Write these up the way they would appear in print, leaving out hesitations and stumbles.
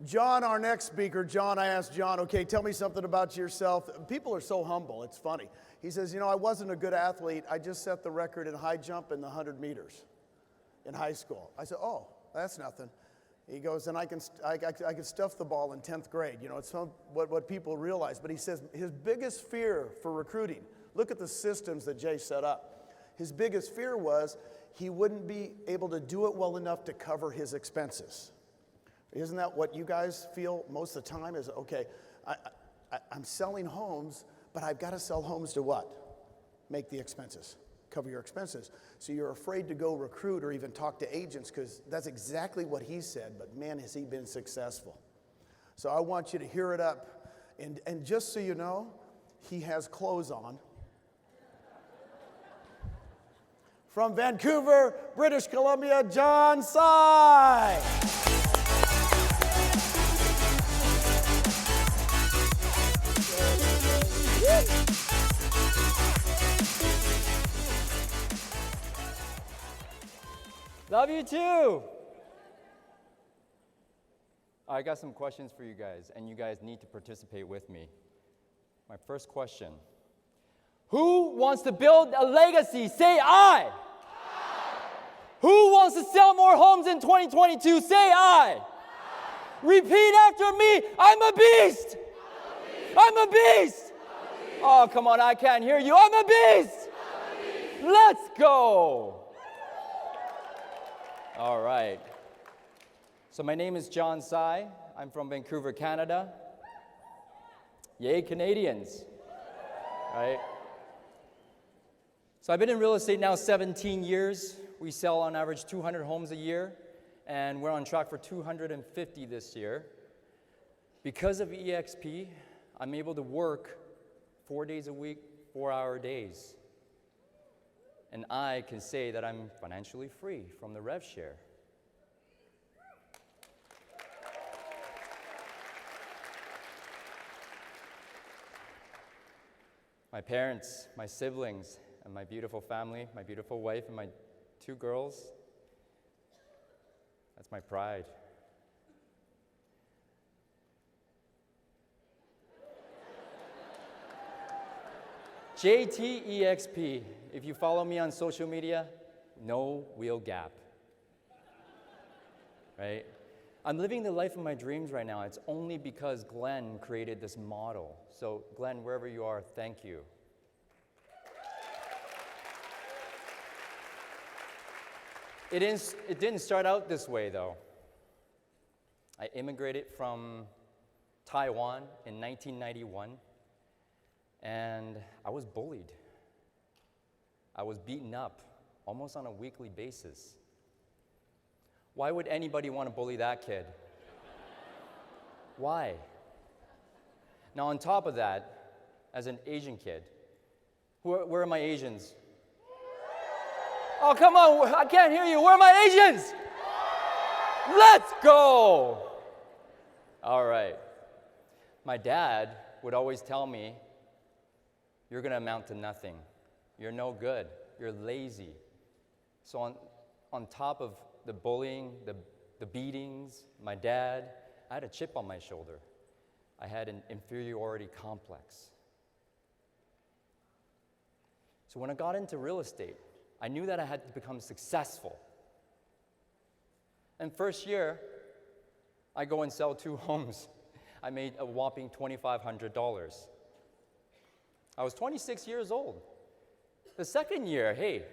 John, our next speaker, John, I asked John, okay, tell me something about yourself. People are so humble, it's funny. He says, I wasn't a good athlete. I just set the record in high jump in the 100 meters in high school. I said, oh, that's nothing. He goes, and I can stuff the ball in 10th grade. It's what people realize. But he says his biggest fear for recruiting, look at the systems that Jay set up. His biggest fear was he wouldn't be able to do it well enough to cover his expenses. Isn't that what you guys feel most of the time is, okay, I'm selling homes, but I've got to sell homes to what? Make the expenses, cover your expenses. So you're afraid to go recruit or even talk to agents because that's exactly what he said, but man, has he been successful. So I want you to hear it up. And just so you know, he has clothes on. From Vancouver, British Columbia, John Tsai. Love you too. I got some questions for you guys, and you guys need to participate with me. My first question. Who wants to build a legacy? Say I. Who wants to sell more homes in 2022? Say I. Repeat after me. I'm a beast. I'm a beast. Oh, come on, I can't hear you. I'm a beast. Let's go. All right. So my name is John Tsai. I'm from Vancouver, Canada. Yay, Canadians. Right? So I've been in real estate now 17 years. We sell on average 200 homes a year, and we're on track for 250 this year. Because of EXP, I'm able to work 4 days a week, 4-hour days. And I can say that I'm financially free from the rev share. My parents, my siblings, and my beautiful family, my beautiful wife, and my 2 girls, that's my pride. JTEXP. If you follow me on social media, no wheel gap. Right? I'm living the life of my dreams right now. It's only because Glenn created this model. So Glenn, wherever you are, thank you. It didn't start out this way, though. I immigrated from Taiwan in 1991, and I was bullied. I was beaten up almost on a weekly basis. Why would anybody want to bully that kid? Why? Now, on top of that, as an Asian kid, where are my Asians? Oh, come on, I can't hear you. Where are my Asians? Let's go. All right. My dad would always tell me, you're going to amount to nothing. You're no good. You're lazy. So on top of the bullying, the beatings, my dad, I had a chip on my shoulder. I had an inferiority complex. So when I got into real estate, I knew that I had to become successful. And first year, I go and sell 2 homes. I made a whopping $2,500. I was 26 years old. The second year, hey,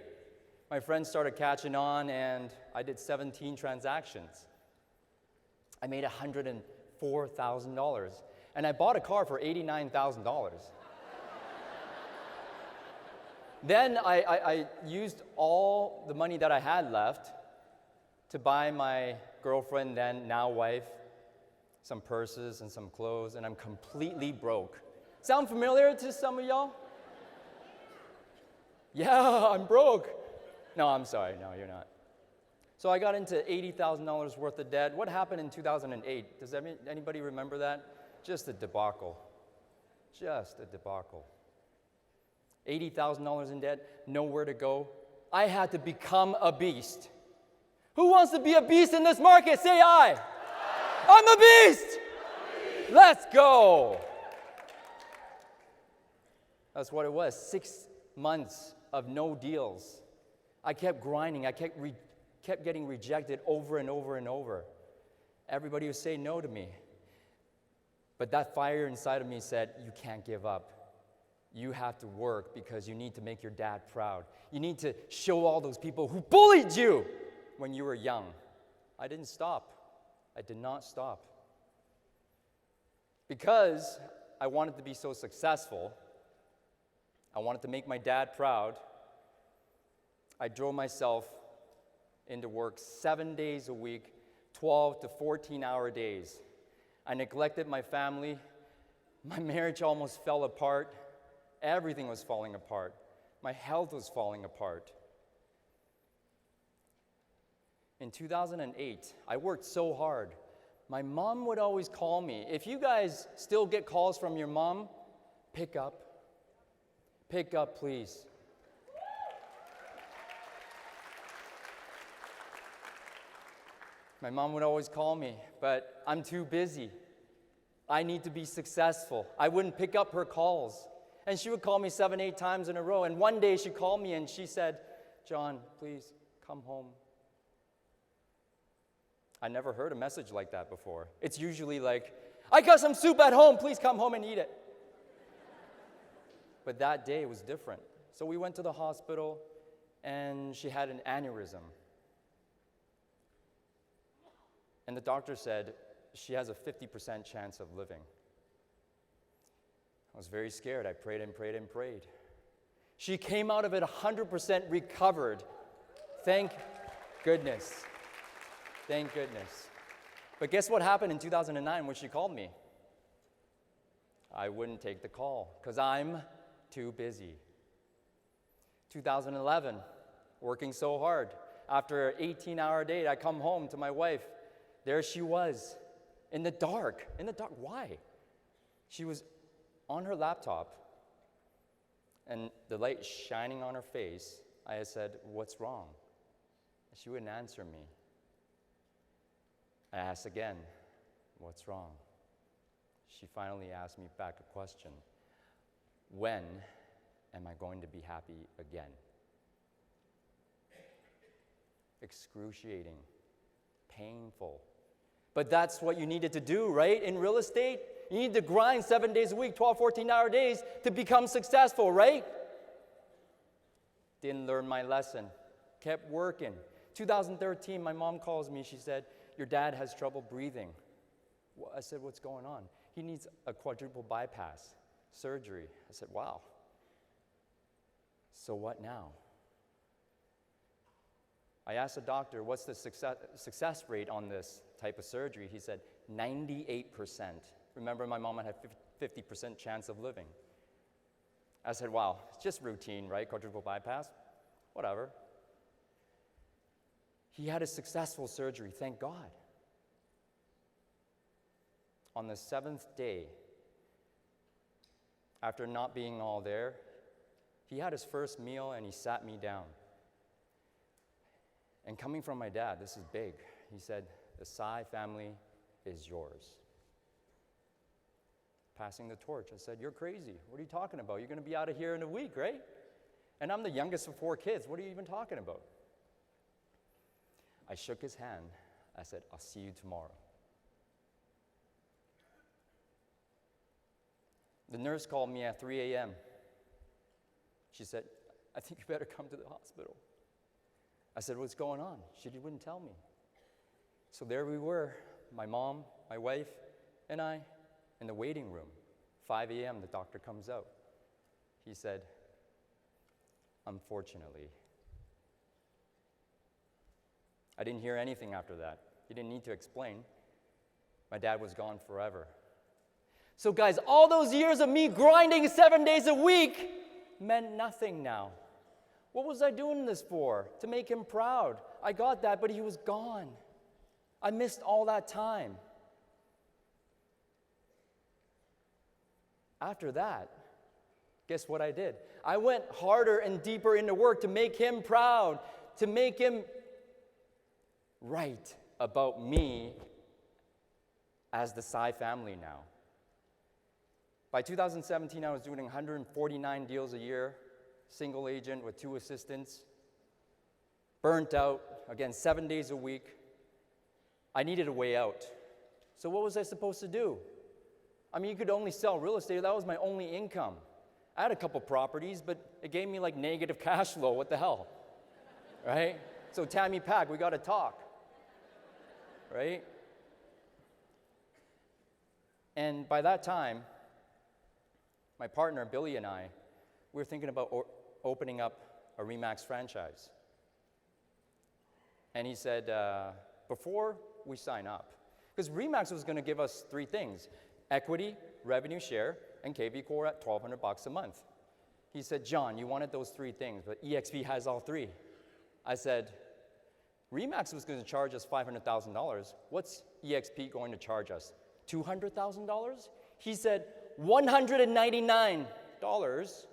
my friends started catching on, and I did 17 transactions. I made $104,000, and I bought a car for $89,000. Then I used all the money that I had left to buy my girlfriend, then now wife, some purses and some clothes, and I'm completely broke. Sound familiar to some of y'all? Yeah, I'm broke. No, I'm sorry. No, you're not. So I got into $80,000 worth of debt. What happened in 2008? Does anybody remember that? Just a debacle. Just a debacle. $80,000 in debt, nowhere to go. I had to become a beast. Who wants to be a beast in this market? Say I. I'm a beast! Let's go! That's what it was. 6 months of no deals. I kept grinding. I kept getting rejected over and over and over. Everybody would say no to me. But that fire inside of me said, you can't give up. You have to work because you need to make your dad proud. You need to show all those people who bullied you when you were young. I didn't stop. I did not stop. Because I wanted to be so successful, I wanted to make my dad proud, I drove myself into work 7 days a week, 12 to 14-hour days. I neglected my family. My marriage almost fell apart. Everything was falling apart. My health was falling apart. In 2008, I worked so hard. My mom would always call me. If you guys still get calls from your mom, pick up. Pick up, please. My mom would always call me, but I'm too busy. I need to be successful. I wouldn't pick up her calls. And she would call me 7, 8 times in a row. And one day she called me and she said, John, please come home. I never heard a message like that before. It's usually like, I got some soup at home, please come home and eat it. But that day was different. So we went to the hospital and she had an aneurysm. And the doctor said she has a 50% chance of living. I was very scared. I prayed and prayed and prayed. She came out of it 100% recovered. Thank goodness. Thank goodness. But guess what happened in 2009 when she called me? I wouldn't take the call because I'm too busy. 2011, working so hard. After an 18-hour day, I come home to my wife. There she was, in the dark. In the dark, why? She was on her laptop, and the light shining on her face. I said, what's wrong? She wouldn't answer me. I asked again, what's wrong? She finally asked me back a question. When am I going to be happy again? Excruciating, painful. But that's what you needed to do, right? In real estate, you need to grind 7 days a week, 12, 14-hour days to become successful, right? Didn't learn my lesson. Kept working. 2013, my mom calls me. She said, your dad has trouble breathing. I said, what's going on? He needs a quadruple bypass surgery. I said, wow. So what now? I asked the doctor, what's the success rate on this type of surgery? He said, 98%. Remember, my mom had 50% chance of living. I said, wow, it's just routine, right? Quadruple bypass, whatever. He had a successful surgery, thank God. On the 7th day, after not being all there, he had his first meal and he sat me down. And coming from my dad, this is big. He said, the Tsai family is yours. Passing the torch. I said, you're crazy. What are you talking about? You're going to be out of here in a week, right? And I'm the youngest of 4 kids. What are you even talking about? I shook his hand. I said, I'll see you tomorrow. The nurse called me at 3 a.m. She said, I think you better come to the hospital. I said, what's going on? She wouldn't tell me. So there we were, my mom, my wife, and I, in the waiting room. 5 a.m., the doctor comes out. He said, unfortunately. I didn't hear anything after that. He didn't need to explain. My dad was gone forever. So guys, all those years of me grinding 7 days a week meant nothing now. What was I doing this for? To make him proud. I got that, but he was gone. I missed all that time. After that, guess what I did? I went harder and deeper into work to make him proud, to make him right about me as the Tsai family now. By 2017, I was doing 149 deals a year, single agent with 2 assistants, burnt out, again, 7 days a week. I needed a way out. So what was I supposed to do? I mean, you could only sell real estate. That was my only income. I had a couple properties, but it gave me like negative cash flow. What the hell? Right? So Tammy Pack, we got to talk. Right? And by that time, my partner, Billy, and I, we were thinking about opening up a RE/MAX franchise. And he said, before we sign up, because RE/MAX was going to give us 3 things: equity, revenue share, and KV Core at $1,200 a month. He said, John, you wanted those 3 things, but EXP has all 3. I said, RE/MAX was going to charge us $500,000. What's EXP going to charge us? $200,000? He said, $199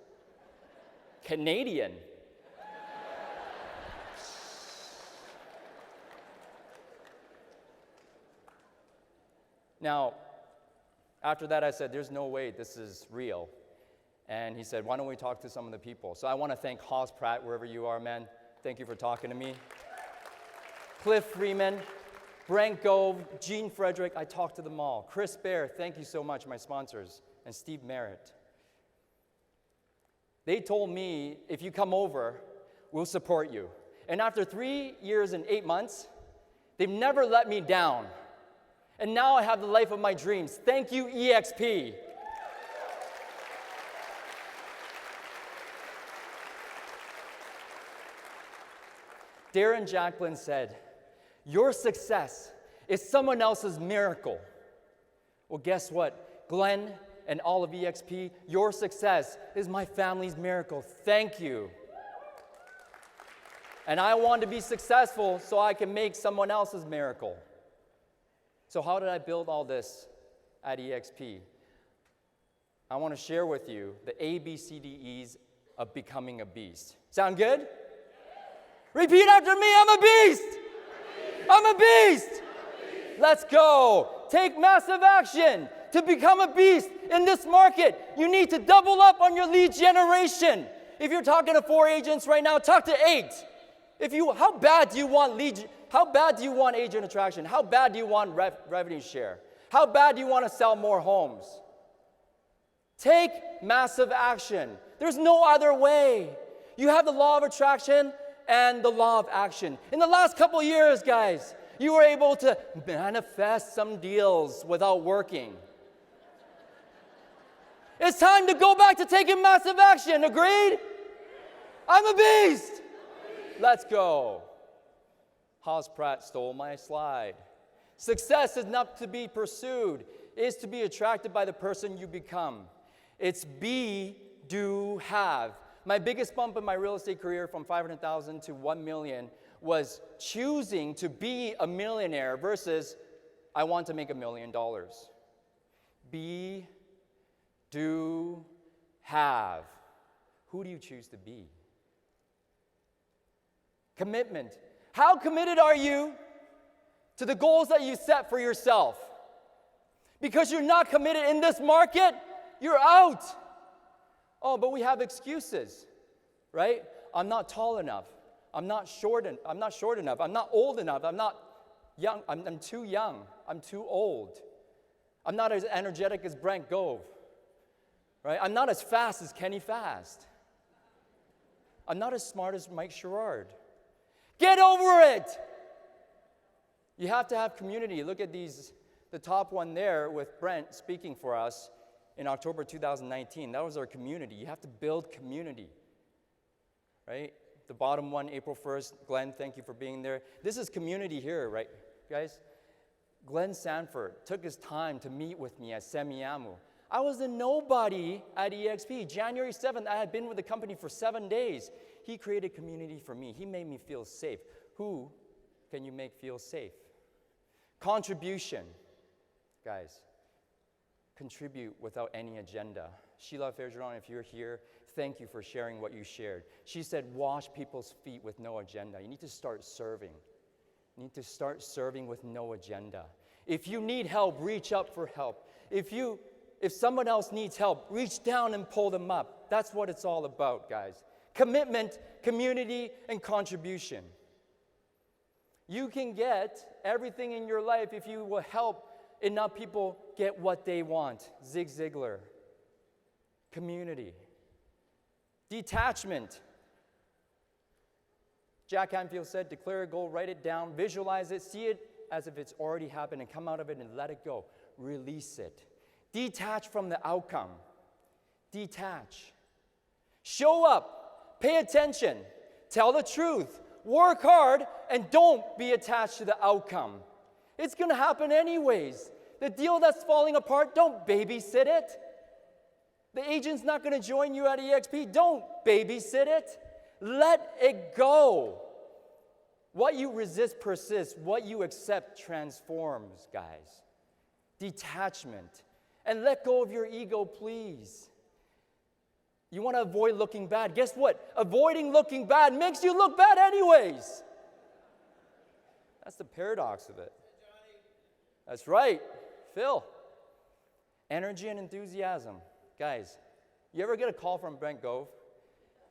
Canadian. Now, after that, I said, there's no way this is real. And he said, why don't we talk to some of the people? So I want to thank Haas Pratt, wherever you are, man. Thank you for talking to me. Cliff Freeman, Brent Gove, Gene Frederick, I talked to them all. Chris Bear, thank you so much, my sponsors, and Steve Merritt. They told me, if you come over, we'll support you. And after 3 years and 8 months, they've never let me down. And now I have the life of my dreams. Thank you, EXP. Darren Jacklin said, your success is someone else's miracle. Well, guess what? Glenn and all of EXP, your success is my family's miracle. Thank you. And I want to be successful so I can make someone else's miracle. So how did I build all this at EXP? I want to share with you the ABCDEs of becoming a beast. Sound good? Repeat after me, I'm a beast. I'm a beast. Let's go. Take massive action. To become a beast in this market, you need to double up on your lead generation. If you're talking to 4 agents right now, talk to 8. How bad do you want agent attraction? How bad do you want revenue share? How bad do you want to sell more homes? Take massive action. There's no other way. You have the law of attraction and the law of action. In the last couple of years, guys, you were able to manifest some deals without working. It's time to go back to taking massive action. Agreed? I'm a beast. Let's go. Haas Pratt stole my slide. Success is not to be pursued. It is to be attracted by the person you become. It's be, do, have. My biggest bump in my real estate career from $500,000 to $1 million was choosing to be a millionaire versus I want to make $1 million. Be, do, have. Who do you choose to be? Commitment. How committed are you to the goals that you set for yourself? Because you're not committed in this market, you're out. Oh, but we have excuses, right? I'm not tall enough. I'm not short enough. I'm not old enough. I'm not young. I'm too young. I'm too old. I'm not as energetic as Brent Gove, right? I'm not as fast as Kenny Fast. I'm not as smart as Mike Sherrard. Get over it. You have to have community. Look at these, the top one there with Brent speaking for us in October 2019. That was our community. You have to build community, right? The bottom one, April 1st. Glenn, thank you for being there. This is community here, right, guys? Glenn Sanford took his time to meet with me at Semiamu. I was a nobody at EXP. January 7th, I had been with the company for 7 days. He created community for me. He made me feel safe. Who can you make feel safe? Contribution. Guys, contribute without any agenda. Sheila Fairgeron, if you're here, thank you for sharing what you shared. She said, wash people's feet with no agenda. You need to start serving. You need to start serving with no agenda. If you need help, reach up for help. If someone else needs help, reach down and pull them up. That's what it's all about, guys. Commitment, community, and contribution. You can get everything in your life if you will help enough people get what they want. Zig Ziglar. Community. Detachment. Jack Canfield said, declare a goal, write it down, visualize it, see it as if it's already happened, and come out of it and let it go. Release it. Detach from the outcome. Detach. Show up. Pay attention. Tell the truth. Work hard, and don't be attached to the outcome. It's going to happen anyways. The deal that's falling apart, don't babysit it. The agent's not going to join you at EXP. Don't babysit it. Let it go. What you resist persists. What you accept transforms, guys. Detachment. And let go of your ego, please. You want to avoid looking bad. Guess what? Avoiding looking bad makes you look bad anyways. That's the paradox of it. That's right. Phil. Energy and enthusiasm. Guys, you ever get a call from Brent Gove?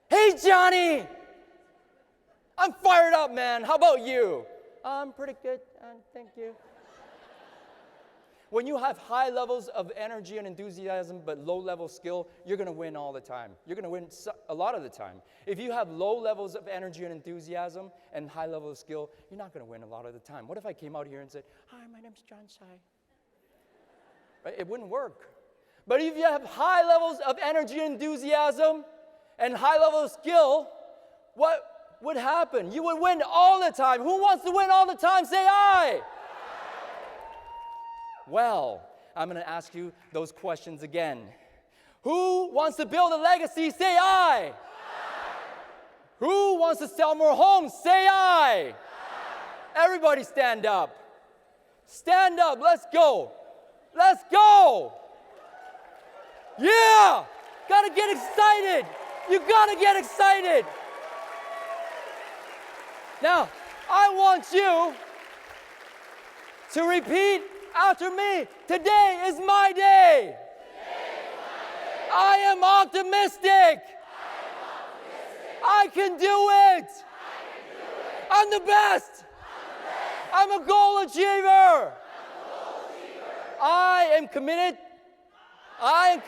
Hey, Johnny! I'm fired up, man. How about you? I'm pretty good, thank you. When you have high levels of energy and enthusiasm but low level skill, you're going to win all the time. You're going to win a lot of the time. If you have low levels of energy and enthusiasm and high level of skill, you're not going to win a lot of the time. What if I came out here and said, hi, my name's Tsai? Right? It wouldn't work. But if you have high levels of energy and enthusiasm and high level of skill, what would happen? You would win all the time. Who wants to win all the time? Say I. Well, I'm going to ask you those questions again. Who wants to build a legacy? Say I. Who wants to sell more homes? Say I. Everybody stand up. Stand up. Let's go. Let's go. Yeah. Got to get excited. You got to get excited. Now, I want you to repeat after me. Today is my day. I am optimistic. I can do it. I'm the best. I'm a goal achiever. I am committed. I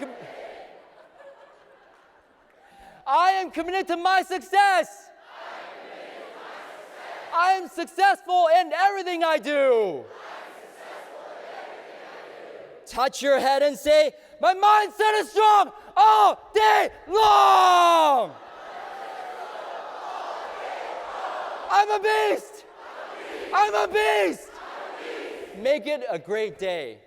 am committed to my success. I am successful in everything I do. Touch your head and say, my mindset is strong all day long. I'm a beast. I'm a beast. Make it a great day.